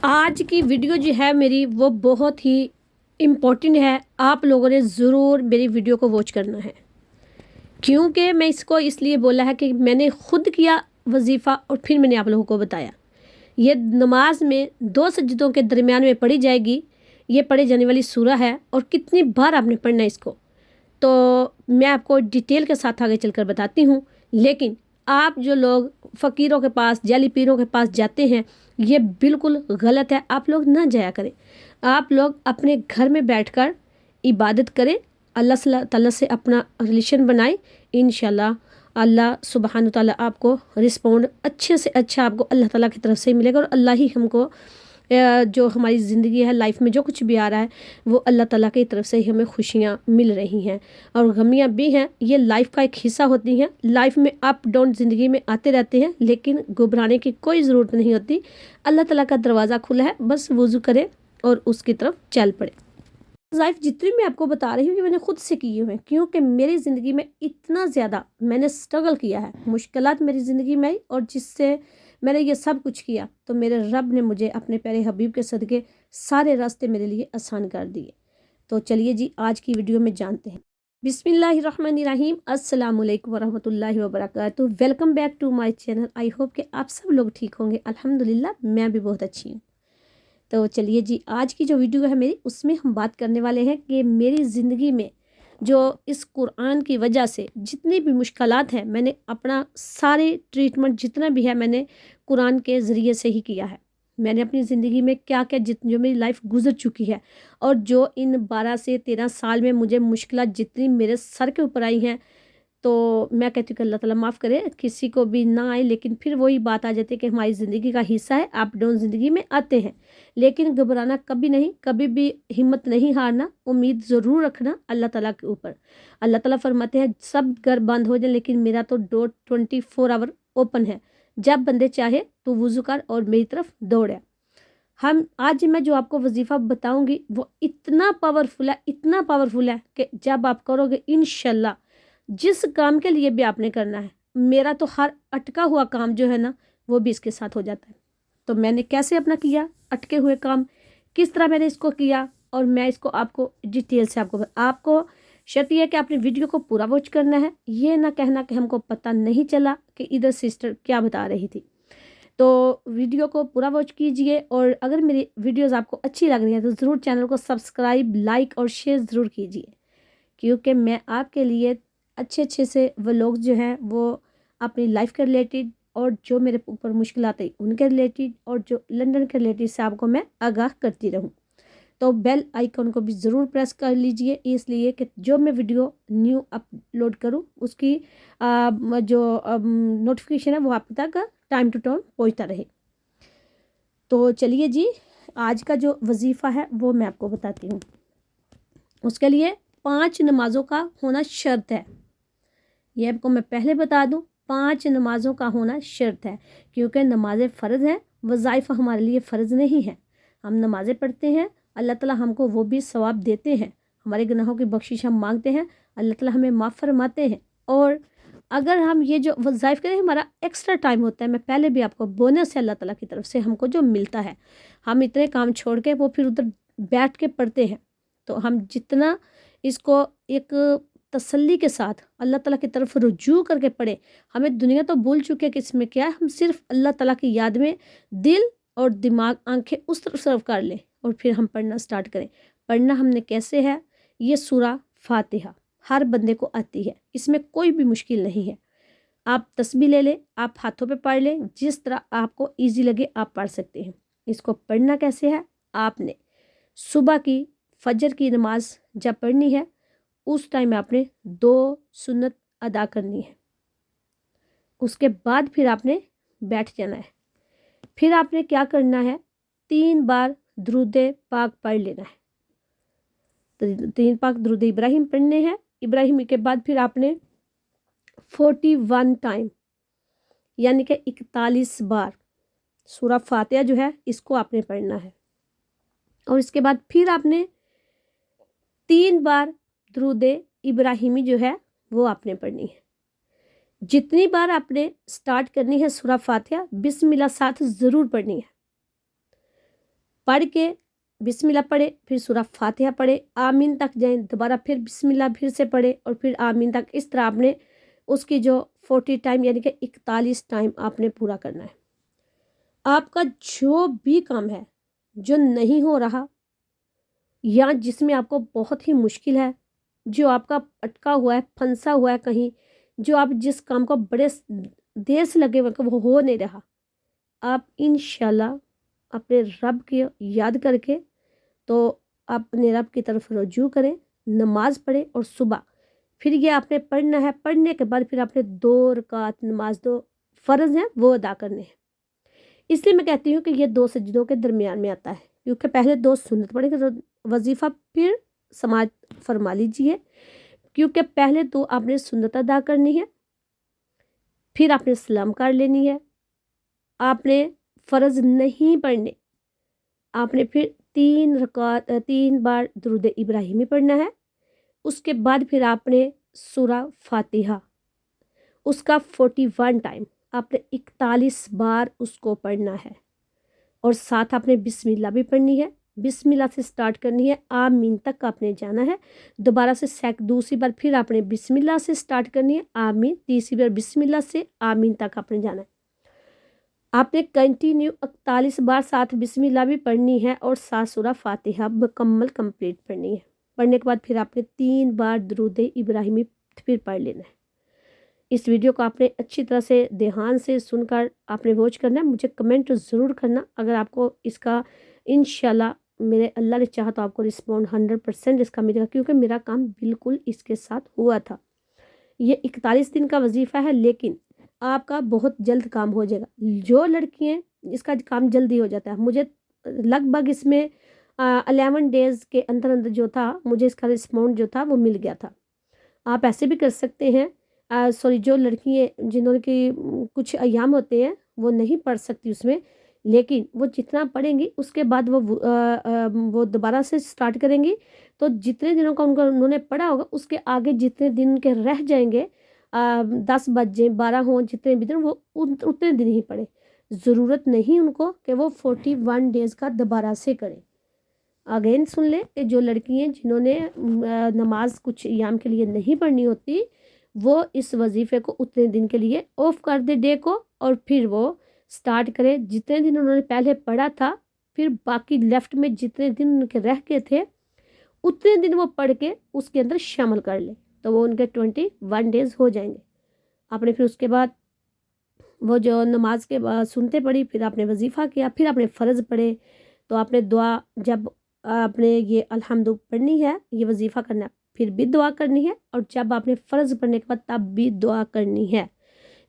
आज की वीडियो जो है मेरी वो बहुत ही इम्पोर्टेंट है। आप लोगों ने ज़रूर मेरी वीडियो को वॉच करना है, क्योंकि मैं इसको इसलिए बोला है कि मैंने खुद किया वजीफ़ा और फिर मैंने आप लोगों को बताया। ये नमाज में 2 सजदों के दरमियान में पढ़ी जाएगी। ये पढ़े जाने वाली सूरा है और कितनी बार आपने पढ़ना है इसको, तो मैं आपको डिटेल के साथ आगे चलकर बताती हूँ। लेकिन आप जो लोग फ़कीरों के पास, जाली पीरों के पास जाते हैं, ये बिल्कुल गलत है। आप लोग ना जाया करें। आप लोग अपने घर में बैठकर इबादत करें, अल्लाह ताला से अपना रिलेशन बनाएं। इंशाल्लाह अल्लाह सुब्हान ताला आपको रिस्पॉन्ड अच्छे से अच्छा आपको अल्लाह ताला की तरफ से ही मिलेगा। और अल्लाह ही हमको जो हमारी ज़िंदगी है, लाइफ में जो कुछ भी आ रहा है, वो अल्लाह ताला की तरफ से ही हमें खुशियाँ मिल रही हैं और गमियाँ भी हैं। ये लाइफ का एक हिस्सा होती हैं। लाइफ में अप डाउन ज़िंदगी में आते रहते हैं, लेकिन घबराने की कोई ज़रूरत नहीं होती। अल्लाह ताला का दरवाज़ा खुला है, बस वज़ू करें और उसकी तरफ चल पड़े। लाइफ जितनी मैं आपको बता रही हूँ ये मैंने खुद से किए हुए हैं, क्योंकि मेरी ज़िंदगी में इतना ज़्यादा मैंने स्ट्रगल किया है, मुश्किलात मेरी ज़िंदगी में आई, और जिससे मैंने ये सब कुछ किया तो मेरे रब ने मुझे अपने प्यारे हबीब के सदक़े सारे रास्ते मेरे लिए आसान कर दिए। तो चलिए जी, आज की वीडियो में जानते हैं। बिस्मिल्लाहिर्रहमानिर्रहीम, अस्सलाम वालेकुम वरहमतुल्लाहि वबरकातुहू। Welcome back to my channel. I hope कि आप सब लोग ठीक होंगे। अल्हम्दुलिल्लाह मैं भी बहुत अच्छी हूँ। तो चलिए जी, आज की जो वीडियो है मेरी, उसमें हम बात करने वाले हैं कि मेरी ज़िंदगी में जो इस कुरान की वजह से जितनी भी मुश्किलात हैं, मैंने अपना सारे ट्रीटमेंट जितना भी है मैंने कुरान के ज़रिए से ही किया है। मैंने अपनी ज़िंदगी में क्या क्या जो मेरी लाइफ गुजर चुकी है, और जो इन 12 से 13 साल में मुझे मुश्किलात जितनी मेरे सर के ऊपर आई हैं, तो मैं कहती हूँ कि अल्लाह ताला माफ़ करे, किसी को भी ना आए। लेकिन फिर वही बात आ जाती है कि हमारी ज़िंदगी का हिस्सा है, अप डाउन ज़िंदगी में आते हैं, लेकिन घबराना कभी नहीं, कभी भी हिम्मत नहीं हारना, उम्मीद ज़रूर रखना अल्लाह ताला के ऊपर। अल्लाह ताला फरमाते हैं सब घर बंद हो जाए, लेकिन मेरा तो डोर 24 आवर ओपन है। जब बंदे चाहे तो वुज़ू कर और मेरी तरफ दौड़े। हम आज मैं जो आपको वजीफ़ा बताऊंगी वो इतना पावरफुल है, इतना पावरफुल है कि जब आप करोगे इंशाल्लाह, जिस काम के लिए भी आपने करना है, मेरा तो हर अटका हुआ काम जो है ना, वो भी इसके साथ हो जाता है। तो मैंने कैसे अपना किया अटके हुए काम, किस तरह मैंने इसको किया, और मैं इसको आपको डिटेल से आपको शर्त यह है कि आपने वीडियो को पूरा वॉच करना है। ये ना कहना कि हमको पता नहीं चला कि इधर सिस्टर क्या बता रही थी। तो वीडियो को पूरा वॉच कीजिए, और अगर मेरी वीडियोस आपको अच्छी लग रही है तो ज़रूर चैनल को सब्सक्राइब, लाइक और शेयर ज़रूर कीजिए, क्योंकि मैं आपके लिए अच्छे अच्छे से व्लॉग्स जो हैं वो अपनी लाइफ के रिलेटेड, और जो मेरे ऊपर मुश्किल आई उनके रिलेटेड, और जो लंदन के रिलेटेड से आपको मैं आगाह करती रहूं। तो बेल आइकन को भी ज़रूर प्रेस कर लीजिए, इसलिए कि जो मैं वीडियो न्यू अपलोड करूं उसकी जो नोटिफिकेशन है वो आप तक टाइम टू टाइम पहुंचता रहे। तो चलिए जी, आज का जो वजीफ़ा है वो मैं आपको बताती हूँ। उसके लिए 5 नमाज़ों का होना शर्त है। ये आपको मैं पहले बता दूं, 5 नमाज़ों का होना शर्त है, क्योंकि नमाज़ें फ़र्ज़ हैं, वज़ाइफ़ हमारे लिए फ़र्ज़ नहीं है। हम नमाज़ें पढ़ते हैं, अल्लाह ताला हमको वो भी सवाब देते हैं, हमारे गुनाहों की बख्शिश हम मांगते हैं, अल्लाह ताला हमें माफ़ फरमाते हैं। और अगर हम ये जो वज़ाइफ़ करें, हमारा एक्स्ट्रा टाइम होता है, मैं पहले भी आपको बोनस है अल्लाह ताला की तरफ से हमको जो मिलता है, हम इतने काम छोड़ के वो फिर उधर बैठ के पढ़ते हैं। तो हम जितना इसको एक तसल्ली के साथ अल्लाह ताला की तरफ रुजू करके पढ़े, हमें दुनिया तो भूल चुके हैं कि इसमें क्या है, हम सिर्फ अल्लाह ताला की याद में दिल और दिमाग, आंखें उस तरफ सर्व कर लें, और फिर हम पढ़ना स्टार्ट करें। पढ़ना हमने कैसे है, ये सूरा फातिहा हर बंदे को आती है, इसमें कोई भी मुश्किल नहीं है। आप तस्बीह ले लें, आप हाथों पे पढ़ लें, जिस तरह आपको ईजी लगे आप पढ़ सकते हैं। इसको पढ़ना कैसे है, आपने सुबह की फजर की नमाज जब पढ़नी है, उस टाइम में आपने 2 सुन्नत अदा करनी है। उसके बाद फिर आपने बैठ जाना है। फिर आपने क्या करना है, 3 बार दुरूद पाक पढ़ लेना है। तो 3 पाक दुरूद इब्राहिम पढ़ने हैं। इब्राहिम के बाद फिर आपने 41 टाइम यानी कि 41 बार सूरा फातिहा जो है इसको आपने पढ़ना है। और इसके बाद फिर आपने 3 बार दुरूद इब्राहिमी जो है वो आपने पढ़नी है। जितनी बार आपने स्टार्ट करनी है सूरा फातिहा, बिस्मिल्लाह साथ ज़रूर पढ़नी है। पढ़ के बिस्मिल्लाह पढ़े, फिर सूरह फातिहा पढ़े, आमीन तक जाएं, दोबारा फिर बिस्मिल्लाह फिर से पढ़े और फिर आमीन तक। इस तरह आपने उसकी जो 40 टाइम यानी कि 41 टाइम आपने पूरा करना है। आपका जो भी काम है जो नहीं हो रहा या जिसमें आपको बहुत ही मुश्किल है, जो आपका अटका हुआ है, फंसा हुआ है कहीं, जो आप जिस काम को बड़े देर से लगे हुए वो हो नहीं रहा, आप इंशाल्लाह अपने रब की याद करके तो अपने रब की तरफ रुजू करें, नमाज पढ़ें और सुबह फिर ये आपने पढ़ना है। पढ़ने के बाद फिर आपने 2 रकात नमाज, 2 फ़र्ज़ हैं वो अदा करने हैं। इसलिए मैं कहती हूँ कि ये 2 सजदों के दरमियान में आता है, क्योंकि पहले 2 सुन्नत पढ़ेंगे तो वजीफ़ा फिर समाज फरमा लीजिए, क्योंकि पहले 2 आपने सुन्नत अदा करनी है, फिर आपने सलाम कर लेनी है, आपने फ़र्ज़ नहीं पढ़ने, आपने फिर 3 बार दुरूद इब्राहिमी पढ़ना है। उसके बाद फिर आपने सूरह फातिहा उसका 41 टाइम आपने 41 बार उसको पढ़ना है और साथ आपने बिस्मिल्लाह भी पढ़नी है। बिस्मिल्लाह से स्टार्ट करनी है, आमीन तक आपने जाना है। दोबारा से दूसरी बार फिर आपने बिस्मिल्लाह से स्टार्ट करनी है, आमीन। तीसरी बार बिस्मिल्लाह से आमीन तक आपने जाना है। आपने कंटिन्यू 41 बार साथ बिस्मिल्लाह भी पढ़नी है और साथ सूरह फातिहा मुकम्मल कंप्लीट पढ़नी है। पढ़ने के बाद फिर आपने 3 बार दुरूद इब्राहिमी फिर पढ़ लेना है। इस वीडियो को आपने अच्छी तरह से ध्यान से सुनकर आपने वॉच करना है। मुझे कमेंट ज़रूर करना अगर आपको इसका इंशाल्लाह मेरे अल्लाह ने चाहा तो आपको रिस्पॉन्ड 100% इसका मिलेगा, क्योंकि मेरा काम बिल्कुल इसके साथ हुआ था। ये 41 दिन का वजीफ़ा है, लेकिन आपका बहुत जल्द काम हो जाएगा। जो लड़कियाँ इसका काम जल्दी हो जाता है, मुझे लगभग इसमें 11 डेज़ के अंदर अंदर जो था मुझे इसका रिस्पॉन्ड जो था वो मिल गया था। आप ऐसे भी कर सकते हैं। जो लड़कियाँ जिन्होंने की कुछ अयाम होते हैं वो नहीं पढ़ सकती उसमें, लेकिन वो जितना पढ़ेंगी उसके बाद वो दोबारा से स्टार्ट करेंगी, तो जितने दिनों का उन्होंने पढ़ा होगा उसके आगे जितने दिन के रह जाएंगे, 10 बजे 12 हों, जितने भी दिन वो उतने दिन ही पढ़े। ज़रूरत नहीं उनको कि वो 41 डेज़ का दोबारा से करें। अगेन सुन लें कि जो लड़कियाँ जिन्होंने नमाज कुछ अयाम के लिए नहीं पढ़नी होती, वो इस वजीफ़े को उतने दिन के लिए ऑफ कर दे डे को, और फिर वो स्टार्ट करें जितने दिन उन्होंने पहले पढ़ा था, फिर बाकी लेफ्ट में जितने दिन उनके रह गए थे उतने दिन वो पढ़ के उसके अंदर शामिल कर ले, तो वो उनके 21 डेज़ हो जाएंगे। आपने फिर उसके बाद वो जो नमाज के बाद सुनते पढ़ी, फिर आपने वजीफ़ा किया, फिर आपने फ़र्ज़ पढ़े, तो आपने दुआ जब आपने ये अल्हम्दु पढ़नी है, ये वजीफ़ा करना है, फिर भी दुआ करनी है, और जब आपने फ़र्ज़ पढ़ने के बाद तब भी दुआ करनी है।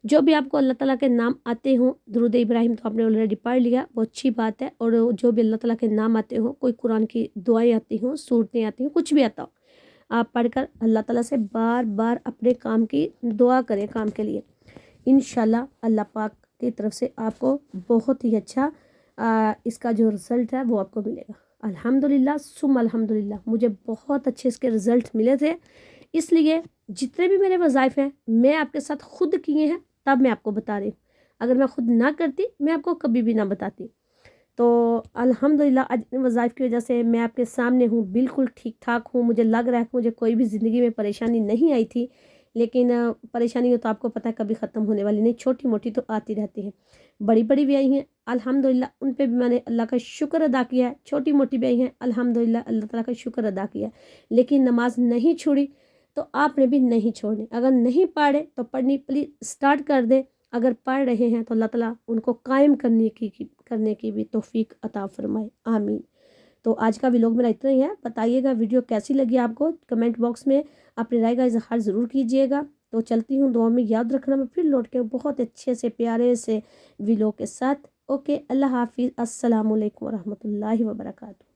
जो भी आपको अल्लाह ताला के नाम आते हों, दुरूद इब्राहिम तो आपने ऑलरेडी पढ़ लिया, वो अच्छी बात है। और जो भी अल्लाह ताला के नाम आते हों, कोई कुरान की दुआएं आती हों, सूरतें आती हों, कुछ भी आता हो, आप पढ़कर अल्लाह ताला से बार बार अपने काम की दुआ करें, काम के लिए। इंशाल्लाह अल्लाह पाक की तरफ से आपको बहुत ही अच्छा इसका जो रिज़ल्ट है वो आपको मिलेगा। अल्हम्दुलिल्लाह सुम अल्हम्दुलिल्लाह, मुझे बहुत अच्छे इसके रिज़ल्ट मिले थे। इसलिए जितने भी मेरे वज़ाइफ़ हैं मैं आपके साथ खुद किए हैं, तब मैं आपको बता रही हूँ। अगर मैं खुद ना करती मैं आपको कभी भी ना बताती। तो अल्हम्दुलिल्लाह आज इन वज़ाइफ़ की वजह से मैं आपके सामने हूँ, बिल्कुल ठीक ठाक हूँ। मुझे लग रहा है कि मुझे कोई भी ज़िंदगी में परेशानी नहीं आई थी, लेकिन परेशानी तो आपको पता है कभी ख़त्म होने वाली नहीं, छोटी मोटी तो आती रहती हैं, बड़ी बड़ी भी आई हैं अल्हम्दुलिल्लाह, उन पे भी मैंने अल्लाह का शुक्र अदा किया है। छोटी मोटी भी आई हैं अल्हम्दुलिल्लाह, अल्लाह ताला का शुक्र अदा किया, लेकिन नमाज नहीं छोड़ी तो आपने भी नहीं छोड़नी। अगर नहीं पढ़े तो पढ़नी प्लीज़ स्टार्ट कर दें, अगर पढ़ रहे हैं तो अल्लाह ताला उनको कायम करने की भी तौफीक अता फरमाए, आमीन। तो आज का व्लॉग मेरा इतना ही है। बताइएगा वीडियो कैसी लगी आपको, कमेंट बॉक्स में अपनी राय का इजहार ज़रूर कीजिएगा। तो चलती हूँ, दुआ में याद रखना, मैं फिर लौट के बहुत अच्छे से प्यारे से व्लॉग के साथ। ओके, अल्लाह हाफिज़, अस्सलामु अलैकुम वरहमतुल्लाहि वबरकातुहू।